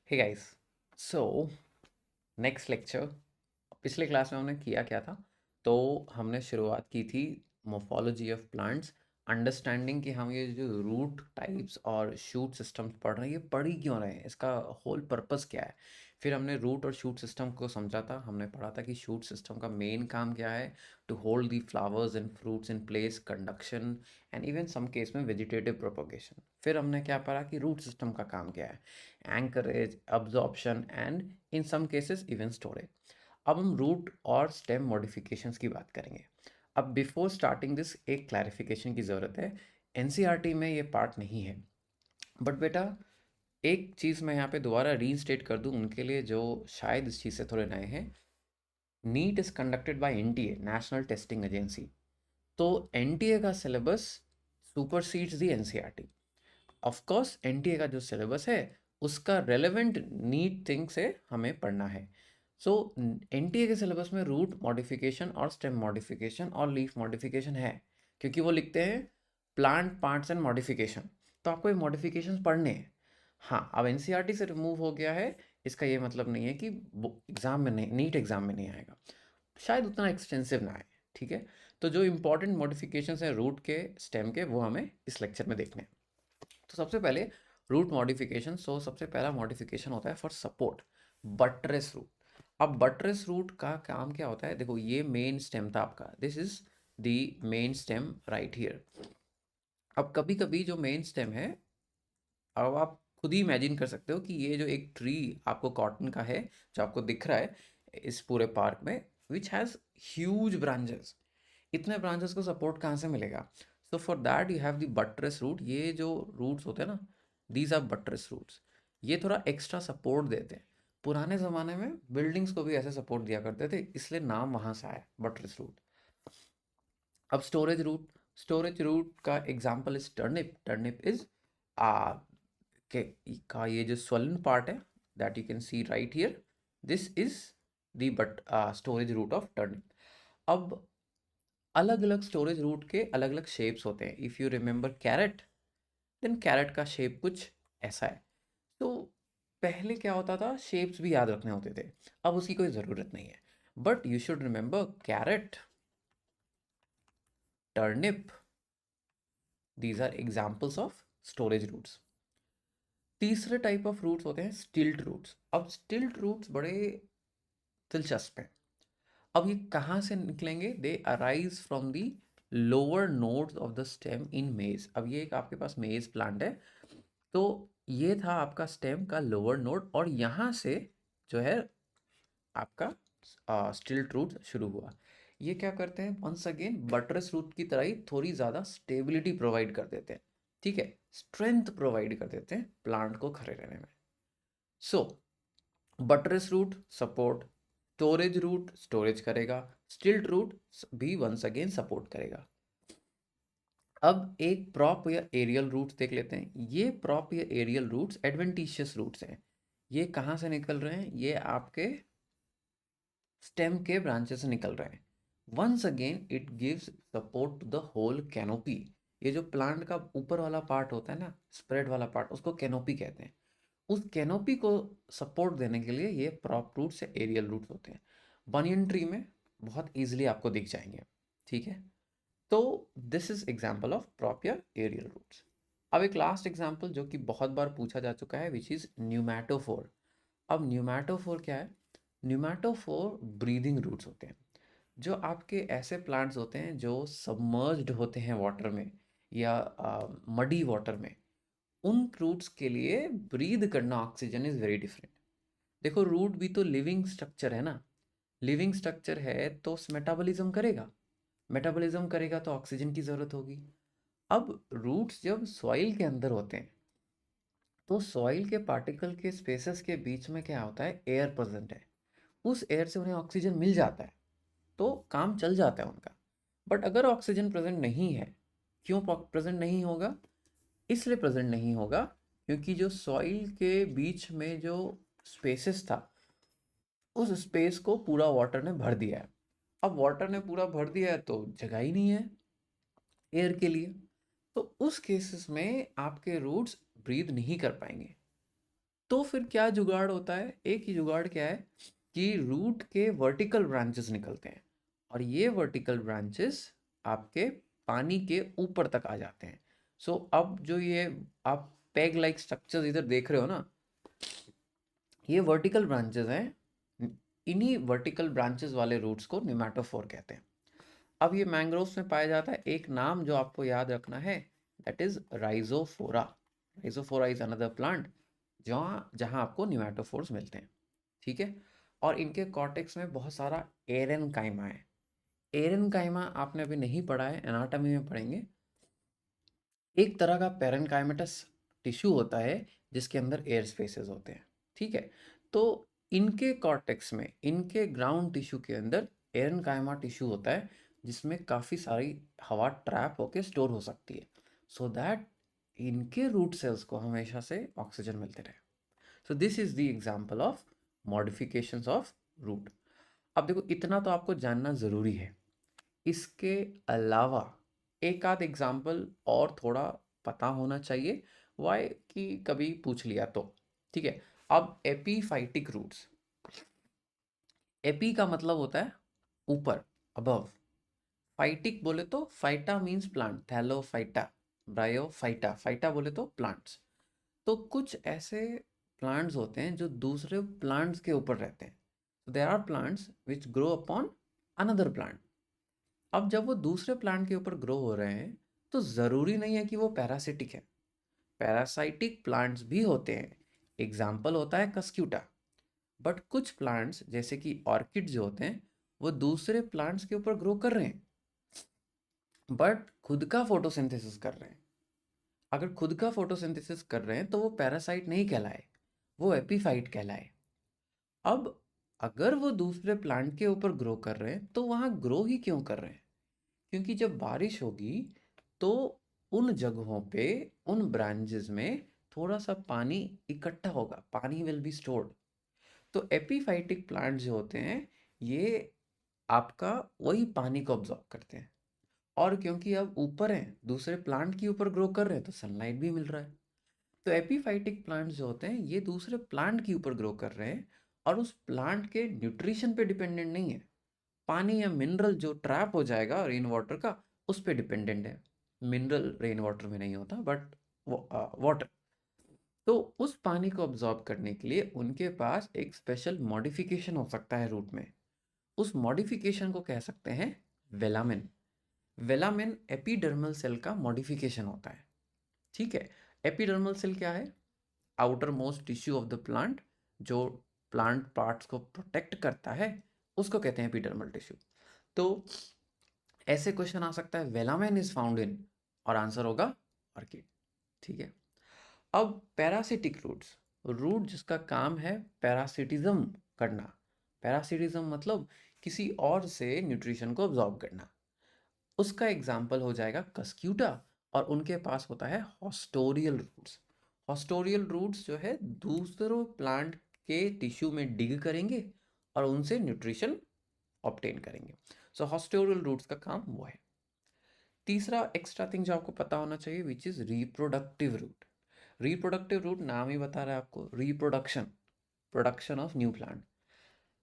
हे guys, so next lecture. पिछले class में हमने किया क्या था? तो हमने शुरुआत की थी मोर्फोलॉजी ऑफ प्लांट्स, अंडरस्टैंडिंग कि हम ये जो रूट टाइप्स और शूट सिस्टम्स पढ़ रहे हैं ये पढ़ ही क्यों रहे हैं, इसका होल पर्पस क्या है। फिर हमने रूट और शूट सिस्टम को समझा था। हमने पढ़ा था कि शूट सिस्टम का मेन काम क्या है, to hold the flowers and fruits in place, conduction and even some case में वेजिटेटिव प्रोपोगेशन। फिर हमने क्या पढ़ा कि रूट सिस्टम का काम क्या है, anchorage, absorption and in some cases even storage. अब हम रूट और स्टेम मॉडिफिकेशंस की बात करेंगे। अब बिफोर स्टार्टिंग दिस एक क्लैरिफिकेशन की ज़रूरत है। एनसीईआरटी में ये पार्ट नहीं है, बट बेटा एक चीज़ मैं यहाँ पे दोबारा रीइंस्टेट कर दूँ उनके लिए जो शायद इस चीज़ से थोड़े नए हैं। NEET is conducted by NTA, national testing agency. तो एनटीए का syllabus supersedes the NCERT. Of course NTA का जो सिलेबस है उसका रेलेवेंट नीट थिंग से हमें पढ़ना है। सो एनटीए के सिलेबस में रूट मॉडिफिकेशन और स्टेम मॉडिफिकेशन और लीफ मॉडिफिकेशन है, क्योंकि वो लिखते हैं प्लांट पार्ट्स एंड मॉडिफिकेशन। तो आपको ये मॉडिफिकेशन पढ़ने हैं। हाँ, अब एनसीईआरटी से रिमूव हो गया है, इसका ये मतलब नहीं है कि एग्ज़ाम में नहीं, नीट एग्ज़ाम में नहीं आएगा, शायद उतना एक्सटेंसिव ना आए। ठीक है, तो जो इंपॉर्टेंट मॉडिफिकेशंस हैं रूट के, स्टेम के, वो हमें इस लेक्चर में देखने हैं। तो सबसे पहले रूट मॉडिफिकेशन। सो सबसे पहला मॉडिफिकेशन होता है फॉर सपोर्ट, बट्रेस रूट। अब बट्रेस रूट का काम क्या होता है? देखो ये मेन स्टेम था आपका, this is the main stem right here. अब कभी कभी जो मेन स्टेम है, अब आप खुद ही इमेजिन कर सकते हो कि ये जो एक ट्री आपको कॉटन का है जो आपको दिख रहा है इस पूरे पार्क में, विच हैज़ ह्यूज ब्रांचेस, इतने ब्रांचेस को सपोर्ट कहाँ से मिलेगा? So for that you have the buttress root. ये जो रूट्स होते हैं ना, दीज आर बट्रेस रूट्स। ये थोड़ा एक्स्ट्रा सपोर्ट देते हैं। पुराने ज़माने में बिल्डिंग्स को भी ऐसे सपोर्ट दिया करते थे, इसलिए नाम वहाँ से आया बट्रेस रूट। अब स्टोरेज रूट। स्टोरेज रूट का example is turnip. Turnip is आ के का ये जो swollen पार्ट है, that you can see right here, this is the but storage root of turnip. अब अलग अलग स्टोरेज रूट के अलग अलग शेप्स होते हैं। If you remember carrot, then carrot का शेप कुछ ऐसा है। तो पहले क्या होता था, शेप्स भी याद रखने होते थे, अब उसकी कोई ज़रूरत नहीं है। But you should remember carrot, turnip, these are examples of storage roots. तीसरे टाइप ऑफ रूट्स होते हैं स्टिल्ट रूट्स। अब स्टिल्ट रूट्स बड़े दिलचस्प हैं। अब ये कहाँ से निकलेंगे? दे arise from the lower nodes of the stem in मेज। अब ये एक आपके पास मेज प्लांट है, तो ये था आपका स्टेम का लोअर नोड, और यहाँ से जो है आपका स्टिल्ट रूट शुरू हुआ। ये क्या करते हैं? वंस अगेन बटरस रूट की तरह ही थोड़ी ज़्यादा स्टेबिलिटी प्रोवाइड कर देते हैं। ठीक है, स्ट्रेंथ प्रोवाइड कर देते हैं प्लांट को खड़े रहने में। So buttress root support, storage root storage करेगा, स्टिल्ट रूट भी वंस अगेन सपोर्ट करेगा। अब एक प्रॉप या एरियल रूट्स देख लेते हैं। ये प्रॉप या एरियल रूट्स एडवेंटिशियस रूट्स हैं। ये कहाँ से निकल रहे हैं? ये आपके स्टेम के ब्रांचेस से निकल रहे हैं। Once again it gives support to the whole canopy. ये जो प्लांट का ऊपर वाला पार्ट होता है ना, स्प्रेड वाला पार्ट, उसको कैनोपी कहते हैं। उस कैनोपी को सपोर्ट देने के लिए ये प्रॉप रूट्स या एरियल रूट्स होते हैं। बनियन ट्री में बहुत ईजिली आपको दिख जाएंगे। ठीक है, तो this is example of prop या एरियल रूट्स। अब एक लास्ट एग्जाम्पल जो कि बहुत बार पूछा जा चुका है, विच इज न्यूमैटोफोर। अब न्यूमैटोफोर क्या है? न्यूमैटोफोर ब्रीदिंग रूट्स होते हैं। जो आपके ऐसे प्लांट्स होते हैं जो सबमर्ज्ड होते हैं वाटर में या मडी वाटर में, उन रूट्स के लिए ब्रीद करना ऑक्सीजन इज़ वेरी डिफरेंट। देखो रूट भी तो लिविंग स्ट्रक्चर है ना, लिविंग स्ट्रक्चर है तो मेटाबॉलिज्म करेगा, मेटाबॉलिज्म करेगा तो ऑक्सीजन की ज़रूरत होगी। अब रूट्स जब सॉइल के अंदर होते हैं तो सॉइल के पार्टिकल के स्पेसेस के बीच में क्या होता है? एयर प्रेजेंट है, उस एयर से उन्हें ऑक्सीजन मिल जाता है, तो काम चल जाता है उनका। बट अगर ऑक्सीजन प्रेजेंट नहीं है, क्यों प्रेजेंट नहीं होगा? इसलिए प्रेजेंट नहीं होगा क्योंकि जो सॉइल के बीच में जो स्पेसेस था, उस स्पेस को पूरा वाटर ने भर दिया है। अब वाटर ने पूरा भर दिया है तो जगह ही नहीं है एयर के लिए, तो उस केसेस में आपके रूट्स ब्रीद नहीं कर पाएंगे। तो फिर क्या जुगाड़ होता है, एक ही जुगाड़ क्या है कि रूट के वर्टिकल ब्रांचेस निकलते हैं और ये वर्टिकल ब्रांचेस आपके पानी के ऊपर तक आ जाते हैं। सो अब जो ये आप पेग लाइक स्ट्रक्चर्स इधर देख रहे हो ना, ये वर्टिकल ब्रांचेस हैं। इन्हीं वर्टिकल ब्रांचेस वाले रूट्स को निमेटोफोर कहते हैं। अब ये मैंग्रोव्स में पाया जाता है, एक नाम जो आपको याद रखना है, that is Rhizophora. Rhizophora is another plant जहाँ जहाँ आपको निमेटोफोर्स मिलते हैं, ठीक है। और इनके कॉर्टेक्स में बहुत सारा एरेनकाइमा है। एरेनकाइमा आपने अभी नहीं पढ़ा है, एनाटॉमी में पढ़ेंगे। एक तरह का पेरेनकाइमेटस टिश्यू होता है जिसके अंदर एयर स्पेसेस होते हैं, ठीक है। तो इनके कॉर्टेक्स में, इनके ग्राउंड टिश्यू के अंदर एरेनकाइमा टिश्यू होता है जिसमें काफ़ी सारी हवा ट्रैप होकर स्टोर हो सकती है, सो दैट इनके रूट सेल्स को हमेशा से ऑक्सीजन मिलते रहे। So this is the example of modifications of root. अब देखो, इतना तो आपको जानना ज़रूरी है। इसके अलावा एक आध एग्जाम्पल और थोड़ा पता होना चाहिए, वाई कि कभी पूछ लिया तो, ठीक है। अब एपीफाइटिक रूट्स, एपी का मतलब होता है ऊपर, अबव। फाइटिक बोले तो phyta means plant, Thallophyta, bryophyta, phyta बोले तो प्लांट्स। तो कुछ ऐसे प्लांट्स होते हैं जो दूसरे प्लांट्स के ऊपर रहते हैं। There are plants which grow upon another plant. अब जब वो दूसरे प्लांट के ऊपर ग्रो हो रहे हैं तो ज़रूरी नहीं है कि वो पैरासिटिक है। पैरासाइटिक प्लांट्स भी होते हैं, एग्जाम्पल होता है कस्क्यूटा। बट कुछ प्लांट्स जैसे कि ऑर्किड जो होते हैं वो दूसरे प्लांट्स के ऊपर ग्रो कर रहे हैं बट खुद का फोटोसिंथेसिस कर रहे हैं। अगर खुद का फोटोसिंथेसिस कर रहे हैं तो वो पैरासाइट नहीं कहलाए, वो एपीफाइट कहलाए। अब अगर वो दूसरे प्लांट के ऊपर ग्रो कर रहे हैं तो वहाँ ग्रो ही क्यों कर रहे हैं? क्योंकि जब बारिश होगी तो उन जगहों पे, उन ब्रांचेस में थोड़ा सा पानी इकट्ठा होगा, पानी विल बी स्टोर्ड। तो एपीफाइटिक प्लांट जो होते हैं ये आपका वही पानी को ऑब्जॉर्व करते हैं। और क्योंकि अब ऊपर हैं, दूसरे प्लांट के ऊपर ग्रो कर रहे हैं तो सनलाइट भी मिल रहा है। तो एपीफाइटिक प्लांट्स जो होते हैं ये दूसरे प्लांट के ऊपर ग्रो कर रहे हैं और उस प्लांट के न्यूट्रिशन पे डिपेंडेंट नहीं है। पानी या मिनरल जो ट्रैप हो जाएगा रेन वाटर का, उस पे डिपेंडेंट है। मिनरल रेन वाटर में नहीं होता बट वाटर। तो उस पानी को ऑब्जॉर्ब करने के लिए उनके पास एक स्पेशल मॉडिफिकेशन हो सकता है रूट में। उस मॉडिफिकेशन को कह सकते हैं वेलामिन। वेलामिन एपिडर्मल सेल का मॉडिफिकेशन होता है, ठीक है। एपिडर्मल सेल क्या है? Outer most tissue of the plant, जो प्लांट पार्ट्स को प्रोटेक्ट करता है, उसको कहते हैं एपिडर्मल टिश्यू। तो ऐसे क्वेश्चन आ सकता है वेलामेन इज फाउंड इन, और आंसर होगा ऑर्किड, ठीक है। अब पैरासिटिक रूट्स, रूट जिसका काम है पैरासिटिज्म करना। पैरासिटिज्म मतलब किसी और से न्यूट्रिशन को अब्जॉर्ब करना। उसका एग्जाम्पल हो जाएगा कस्क्यूटा, और उनके पास होता है हॉस्टोरियल रूट्स। हॉस्टोरियल रूट्स जो है दूसरों प्लांट के टिश्यू में डिग करेंगे और उनसे न्यूट्रिशन ऑब्टेन करेंगे। सो हॉस्टोरियल रूट्स का काम वो है। तीसरा एक्स्ट्रा थिंग जो आपको पता होना चाहिए which is reproductive root. Reproductive root नाम ही बता रहा है आपको, reproduction, production of new plant.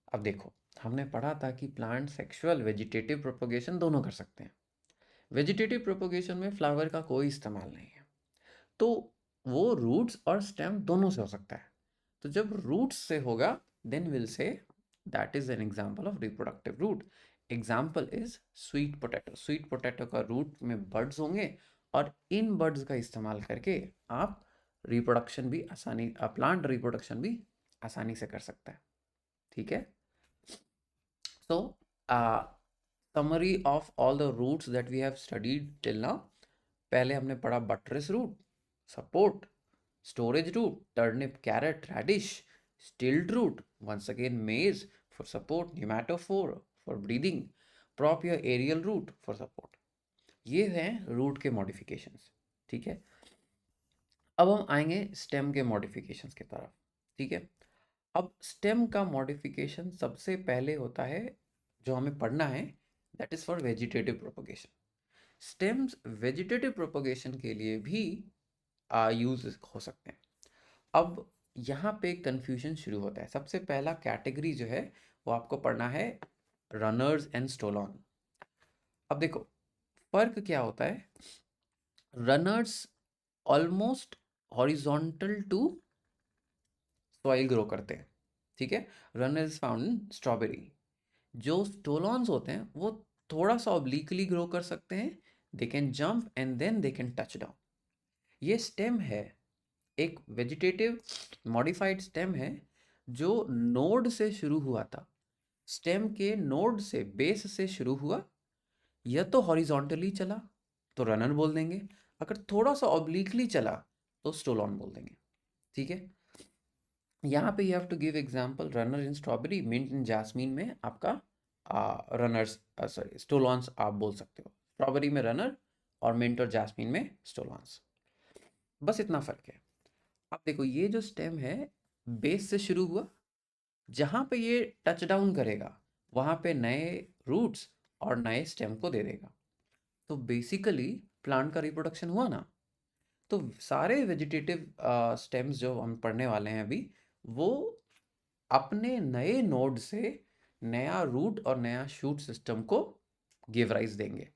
अब देखो, हमने पढ़ा था कि प्लांट सेक्सुअल वेजिटेटिव प्रोपोगेशन दोनों कर सकते हैं। वेजिटेटिव प्रोपोगेशन में फ्लावर का कोई इस्तेमाल नहीं है, तो वो रूट्स और स्टेम दोनों से हो सकता है। तो जब रूट्स से होगा then will say that is an example of reproductive root. Example is sweet potato. Sweet potato का रूट में बर्ड्स होंगे और इन बर्ड्स का इस्तेमाल करके आप रिप्रोडक्शन भी आसानी, प्लांट रिप्रोडक्शन भी आसानी से कर सकता है, ठीक है। So summary of all the roots that we have studied till now. पहले हमने पढ़ा buttress root, support, storage root, turnip, carrot, radish, stilled root, once again maize for support, nematophore for breathing, prop या aerial root for support। ये हैं root के modifications, ठीक है। अब हम आएंगे स्टेम के मॉडिफिकेशंस की तरफ, ठीक है। अब स्टेम का मॉडिफिकेशन सबसे पहले होता है जो हमें पढ़ना है, that is for vegetative propagation. Stems vegetative propagation के लिए भी यूज हो सकते हैं। अब यहाँ पे कंफ्यूजन शुरू होता है। सबसे पहला कैटेगरी जो है वो आपको पढ़ना है रनर्स एंड स्टोलॉन। अब देखो फर्क क्या होता है, runners almost horizontal to soil grow करते हैं, ठीक है, runner is found in strawberry. जो स्टोलॉन्स होते हैं वो थोड़ा सा ऑब्लिकली ग्रो कर सकते हैं, they can jump and then they can touch down. ये स्टेम है, एक वेजिटेटिव मॉडिफाइड स्टेम है जो नोड से शुरू हुआ था। स्टेम के नोड से बेस से शुरू हुआ, या तो हॉरिजॉन्टली चला तो रनर बोल देंगे, अगर थोड़ा सा ऑब्लिकली चला तो स्टोलॉन बोल देंगे, ठीक है। यहाँ पे you have to give example, runner in strawberry, mint in jasmine में आपका रनर्स सॉरी स्टोलॉन्स आप बोल सकते हो। स्ट्रॉबेरी में रनर और मिंट और जास्मीन में स्टोलॉन्स, बस इतना फर्क है। अब देखो ये जो स्टेम है बेस से शुरू हुआ, जहाँ पे ये टच डाउन करेगा वहाँ पे नए रूट्स और नए स्टेम को दे देगा। तो बेसिकली प्लांट का रिप्रोडक्शन हुआ ना, तो सारे वेजिटेटिव स्टेम्स जो हम पढ़ने वाले हैं अभी, वो अपने नए नोड से नया रूट और नया शूट सिस्टम को गिव राइज देंगे।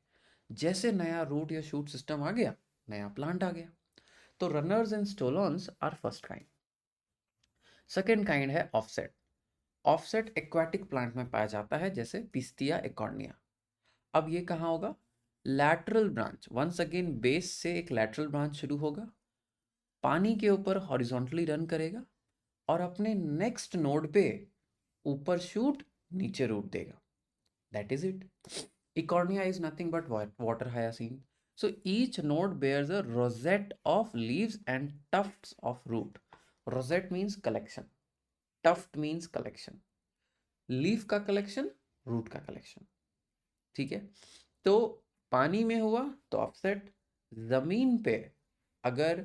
जैसे नया रूट या शूट सिस्टम आ गया, नया प्लांट आ गया। तो runners and stolons are first kind. Second kind है ऑफसेट। ऑफसेट एक्वाटिक प्लांट में पाया जाता है, जैसे पिस्तिया एकॉर्निया। अब ये कहाँ होगा, lateral branch, once again base से एक लैटरल ब्रांच शुरू होगा, पानी के ऊपर हॉरिजॉन्टली रन करेगा और अपने नेक्स्ट नोड पे ऊपर शूट नीचे रूट देगा। That is it. Eichhornia is nothing but water hyacinth. So each node bears a rosette of leaves and tufts of root. Rosette means collection, tuft means collection, leaf का collection, root का collection, ठीक है। तो पानी में हुआ तो offset, जमीन पे अगर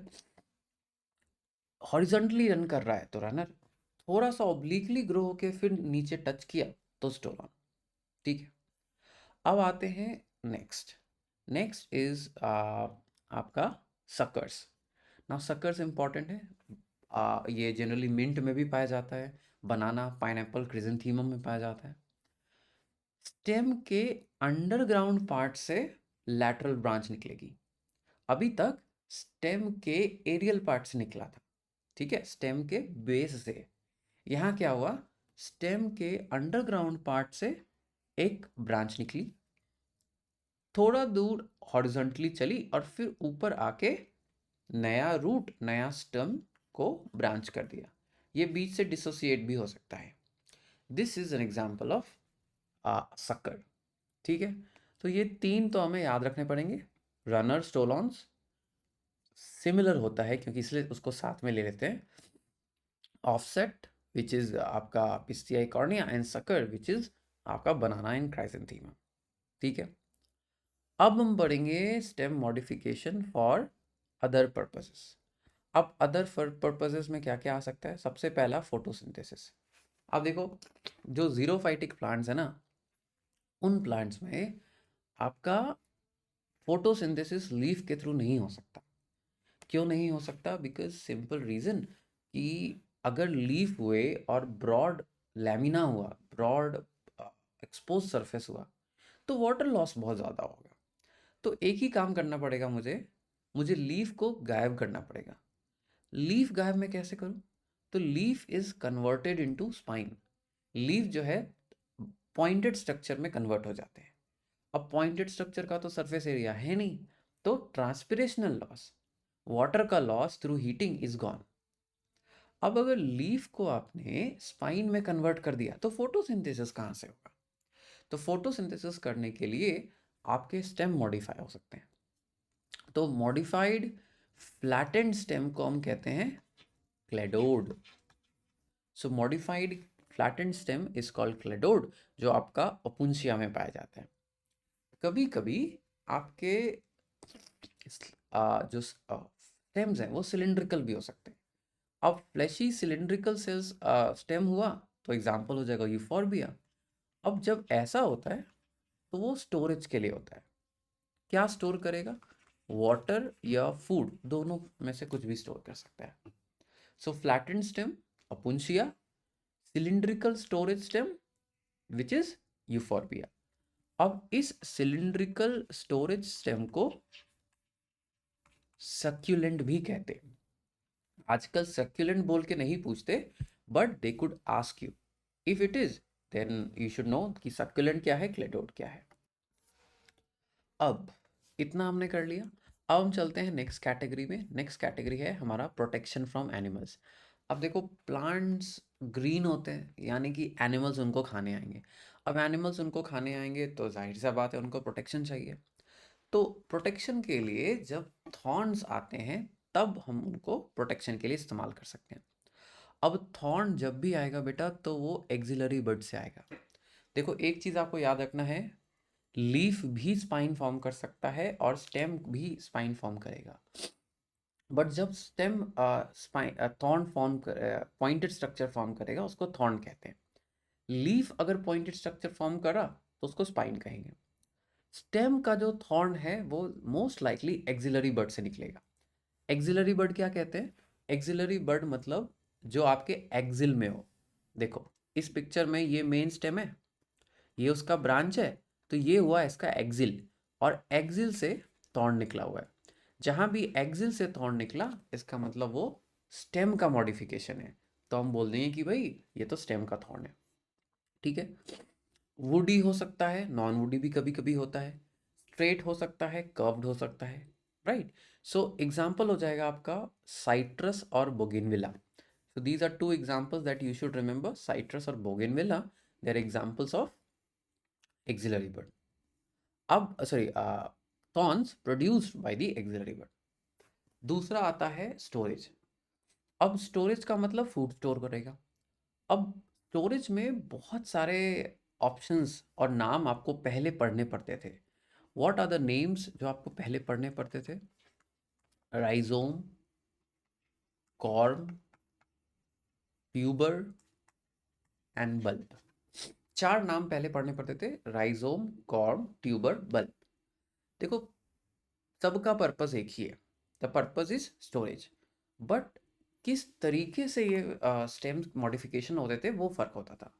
हॉरिजॉन्टली रन कर रहा है तो रनर, थोड़ा सा ऑब्लिकली ग्रो होके फिर नीचे टच किया तो स्टोलॉन, ठीक है। अब आते हैं नेक्स्ट। नेक्स्ट इज आपका सकर्स। नाउ सकर्स इंपॉर्टेंट है। ये जनरली मिंट में भी पाया जाता है, बनाना, पाइनएप्पल, क्रिजेंथीमम में पाया जाता है। स्टेम के अंडरग्राउंड पार्ट से लैटरल ब्रांच निकलेगी। अभी तक स्टेम के एरियल पार्ट से निकला था, ठीक है, स्टेम के बेस से। यहाँ क्या हुआ, स्टेम के अंडरग्राउंड पार्ट से एक ब्रांच निकली, थोड़ा दूर हॉरिजॉन्टली चली और फिर ऊपर आके नया रूट नया स्टेम को ब्रांच कर दिया। ये बीच से डिसोसिएट भी हो सकता है। This is an example of sucker, ठीक है। तो ये तीन तो हमें याद रखने पड़ेंगे। रनर स्टोलॉन्स सिमिलर होता है क्योंकि इसलिए उसको साथ में ले लेते हैं। ऑफसेट विच इज आपका pistia cornea and sucker which is आपका बनाना एंड क्राइसेंथीमा, ठीक है। अब हम पढ़ेंगे stem modification for other purposes. अब अदर पर्पसेस में क्या क्या आ सकता है, सबसे पहला फोटोसिंथेसिस। अब देखो जो जीरोफाइटिक प्लांट्स है ना, उन प्लांट्स में आपका फोटोसिंथेसिस लीफ के थ्रू नहीं हो सकता। क्यों नहीं हो सकता, बिकॉज सिंपल रीजन कि अगर लीफ हुए और ब्रॉड लैमिना हुआ, ब्रॉड एक्सपोज सरफेस हुआ, तो वाटर लॉस बहुत ज़्यादा होगा। तो एक ही काम करना पड़ेगा मुझे, मुझे लीफ को गायब करना पड़ेगा। लीफ गायब मैं कैसे करूं, तो leaf is converted into spine. Leaf जो है पॉइंटेड स्ट्रक्चर में कन्वर्ट हो जाते हैं। अब पॉइंटेड स्ट्रक्चर का तो सरफेस एरिया है नहीं, तो ट्रांसपिरेशनल लॉस, वाटर का loss through heating is gone. अब अगर लीफ को आपने स्पाइन में कन्वर्ट कर दिया तो फोटोसिंथेसिस कहाँ से होगा। तो फोटोसिंथेसिस करने के लिए आपके स्टेम मॉडिफाई हो सकते हैं। तो मॉडिफाइड फ्लैटेंड स्टेम को हम कहते हैं cladode. So modified flattened stem is called cladode, जो आपका ओपुंशिया में पाया जाता है। कभी कभी आपके जो स्टेम्स हैं वो सिलिंड्रिकल भी हो सकते हैं। अब फ्लैशी सिलिंड्रिकल सेल्स स्टेम हुआ तो एग्जाम्पल हो जाएगा यूफोर्बिया। अब जब ऐसा होता है तो वो स्टोरेज के लिए होता है। क्या स्टोर करेगा, वाटर या फूड, दोनों में से कुछ भी स्टोर कर सकता है। So flattened stem opuntia, cylindrical storage stem which is euphorbia. अब इस सिलिंड्रिकल स्टोरेज स्टेम को सक्यूलेंट भी कहते हैं। आजकल सक्यूलेंट बोल के नहीं पूछते, but they could ask you. If it is, then you should know कि सक्यूलेंट क्या है, क्लेडोड क्या है। अब इतना हमने कर लिया। अब हम चलते हैं नेक्स्ट कैटेगरी में। नेक्स्ट कैटेगरी है हमारा प्रोटेक्शन फ्रॉम एनिमल्स। अब देखो, प्लांट्स ग्रीन होते हैं, यानी कि एनिमल्स उनको खाने आएंगे। अब एनिमल्स उनको खाने आएंगे तो जाहिर सा बात है उनको प्रोटेक्शन चाहिए। तो प्रोटेक्शन के लिए जब थॉर्न्स आते हैं तब हम उनको प्रोटेक्शन के लिए इस्तेमाल कर सकते हैं। अब थॉर्न जब भी आएगा बेटा तो वो एक्सिलरी बड से आएगा। देखो एक चीज़ आपको याद रखना है, लीफ भी स्पाइन फॉर्म कर सकता है और स्टेम भी स्पाइन फॉर्म करेगा। बट जब stem thorn form pointed structure form करेगा उसको थॉर्न कहते हैं। लीफ अगर पॉइंटेड स्ट्रक्चर फॉर्म करा तो उसको स्पाइन कहेंगे। स्टेम का जो थॉर्न है वो मोस्ट लाइकली एक्सिलरी बर्ड से निकलेगा। एक्सिलरी बर्ड क्या कहते हैं? एक्सिलरी बर्ड मतलब जो आपके एक्सिल में हो। देखो इस पिक्चर में ये मेन स्टेम है, ये उसका ब्रांच है, तो ये हुआ इसका एक्सिल, और एक्सिल से थॉर्न निकला हुआ है। जहां भी एक्सिल से थॉर्न निकला इसका मतलब वो स्टेम का मॉडिफिकेशन है, तो हम बोल देंगे कि भाई ये तो स्टेम का थॉर्न है। ठीक है। वुडी हो सकता है, नॉन वुडी भी कभी कभी होता है, स्ट्रेट हो सकता है, कर्व्ड हो सकता है, राइट। सो एग्जाम्पल हो जाएगा आपका साइट्रस और bougainvillea. So these are two examples that you should remember, citrus और bougainvillea, they are examples of axillary bud. अब sorry, thorns produced by the axillary bud. दूसरा आता है स्टोरेज। अब स्टोरेज का मतलब फूड स्टोर करेगा। अब स्टोरेज में बहुत सारे ऑप्शंस और नाम आपको पहले पढ़ने पड़ते थे। व्हाट आर द नेम्स जो आपको पहले पढ़ने पड़ते थे? Rhizome, corm, tuber and bulb. चार नाम पहले पढ़ने पड़ते थे, राइजोम, कॉर्म, ट्यूबर, बल्ब। देखो सबका पर्पस एक ही है, the purpose is storage, but किस तरीके से ये स्टेम मॉडिफिकेशन होते थे वो फर्क होता था।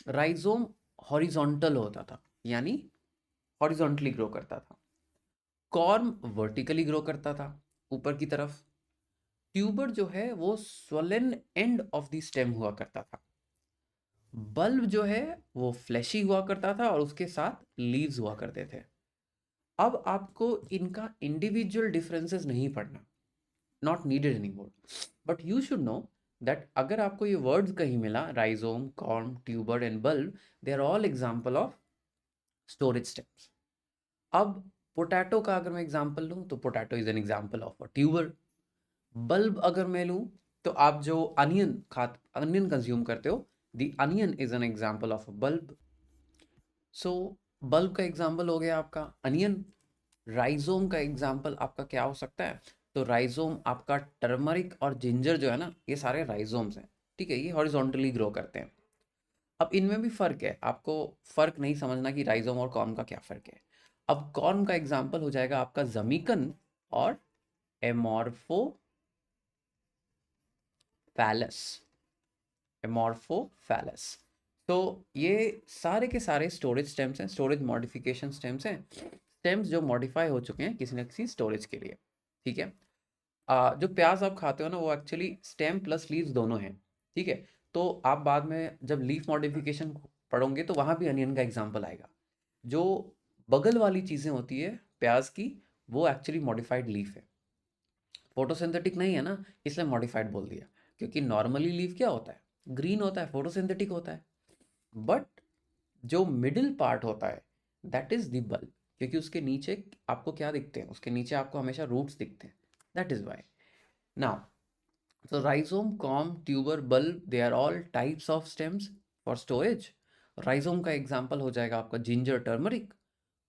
राइजोम हॉरिजॉन्टल होता था, यानी हॉरिजॉन्टली ग्रो करता था। कॉर्म वर्टिकली ग्रो करता था, ऊपर की तरफ। ट्यूबर जो है वो swollen end of the stem हुआ करता था। बल्ब जो है वो फ्लैशी हुआ करता था और उसके साथ लीव्स हुआ करते थे। अब आपको इनका इंडिविजुअल डिफरेंसेस नहीं पढ़ना, not needed any more, but you should know that अगर आपको ये वर्ड्स कहीं मिला, rhizome, corm, tuber and bulb, they are all example of storage stems. अब पोटैटो का अगर मैं एग्जाम्पल लूँ तो potato is an example of a tuber. Bulb अगर मैं लूँ तो आप जो अनियन कंज्यूम करते हो, the onion is an example of a bulb. So bulb का एग्जाम्पल हो गया आपका अनियन। राइजोम का एग्जाम्पल आपका क्या हो सकता है? तो राइजोम आपका टर्मरिक और जिंजर जो है ना, ये सारे राइजोम्स हैं। ठीक है, ये हॉरिजॉन्टली ग्रो करते हैं। अब इनमें भी फ़र्क है, आपको फ़र्क नहीं समझना कि राइजोम और कॉर्म का क्या फ़र्क है। अब कॉर्म का एग्जाम्पल हो जाएगा आपका जमीकन और एमॉर्फोफैलस। एमॉर्फोफैलस। तो ये सारे के सारे स्टोरेज स्टेम्स हैं, स्टोरेज मॉडिफिकेशन स्टेम्स हैं, स्टेम्स जो मॉडिफाई हो चुके हैं किसी न किसी स्टोरेज के लिए। ठीक है। जो प्याज आप खाते हो ना वो एक्चुअली स्टेम प्लस लीव्स दोनों हैं। ठीक है। तो आप बाद में जब लीफ मॉडिफिकेशन पढ़ोगे तो वहाँ भी अनियन का एग्जाम्पल आएगा। जो बगल वाली चीज़ें होती है प्याज की, वो एक्चुअली मॉडिफाइड लीफ है, फोटोसिंथेटिक नहीं है ना, इसलिए मॉडिफाइड बोल दिया। क्योंकि नॉर्मली लीफ क्या होता है? ग्रीन होता है, फोटोसिंथेटिक होता है। बट जो मिडिल पार्ट होता है दैट इज द बल्ब, क्योंकि उसके नीचे आपको क्या दिखते हैं? उसके नीचे आपको हमेशा रूट्स दिखते हैं, that is why. Now so rhizome, corm, tuber, bulb, they are all types of stems for storage. Rhizome का एग्जाम्पल हो जाएगा आपका जिंजर, टर्मरिक।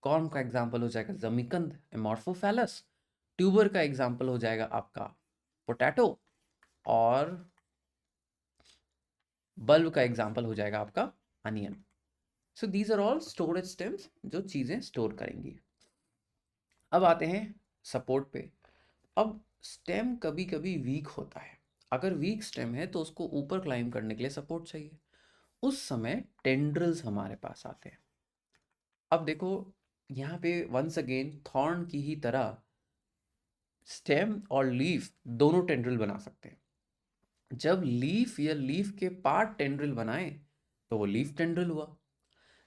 कॉर्म का एग्जाम्पल हो जाएगा जमीकंद, एमॉर्फोफैलस। ट्यूबर का एग्जाम्पल हो जाएगा आपका पोटैटो, और बल्ब का एग्जाम्पल हो जाएगा आपका onion. So these are all storage stems जो चीज़ें स्टोर करेंगी। अब आते हैं सपोर्ट पे। अब स्टेम कभी कभी वीक होता है। अगर वीक स्टेम है तो उसको ऊपर क्लाइम करने के लिए सपोर्ट चाहिए। उस समय टेंड्रिल्स हमारे पास आते हैं। अब देखो यहाँ पे वंस अगेन थॉर्न की ही तरह स्टेम और लीफ दोनों टेंड्रिल बना सकते हैं। जब लीफ या लीफ के पार्ट टेंड्रिल बनाए तो वो लीफ टेंड्रिल हुआ।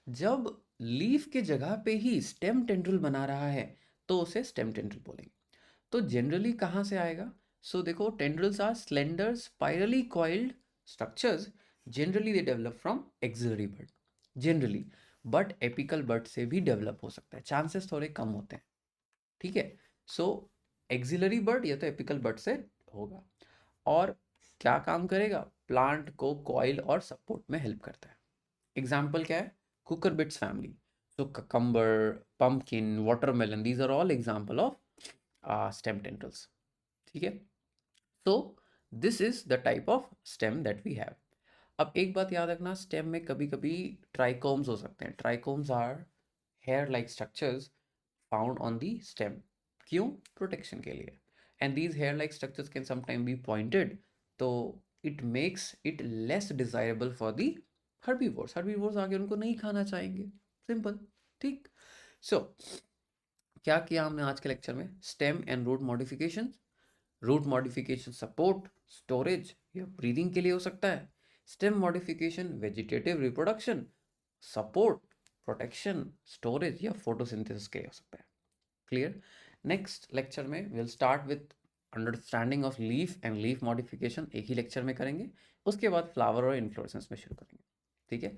जब लीफ के जगह पे ही स्टेम टेंड्रिल बना रहा है तो उसे स्टेम टेंड्रिल बोलेंगे। तो जनरली कहाँ से आएगा? सो देखो, tendrils are slender spirally coiled structures. Generally they develop from axillary bud, generally. But apical bud से भी डेवलप हो सकता है, चांसेस थोड़े कम होते हैं। ठीक है, सो एक्सिलरी बड या तो एपिकल बड से होगा। और क्या काम करेगा? प्लांट को कॉइल और सपोर्ट में हेल्प करता है। एग्जाम्पल क्या है? Cucurbits family. So cucumber, pumpkin, watermelon, these are all example of stem tendrils. ठीक है, so this is the type of stem that we have. अब एक बात याद रखना, स्टेम में कभी कभी ट्राइकोम्स हो सकते हैं। Trichomes are hair like structures found on the stem. क्यों? प्रोटेक्शन के लिए। And these hair like structures can sometime be pointed, तो it makes it less desirable for the herbivores. Herbivores आगे उनको नहीं खाना चाहेंगे, सिंपल। ठीक, सो क्या किया हमने आज के लेक्चर में? Stem and root modification. Root modification support, storage या ब्रीदिंग के लिए हो सकता है। Stem modification vegetative reproduction, support, protection, storage या फोटोसिंथेसिस के लिए हो सकता है। क्लियर? नेक्स्ट लेक्चर में will start with understanding of leaf and leaf modification, एक ही लेक्चर में करेंगे। उसके बाद फ्लावर और इन्फ्लोरेसेंस में शुरू करेंगे। ठीक है,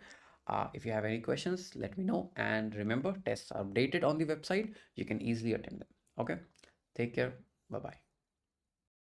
if you have any questions let me know, and remember, tests are updated on the website, you can easily attend them. Okay, take care, bye bye.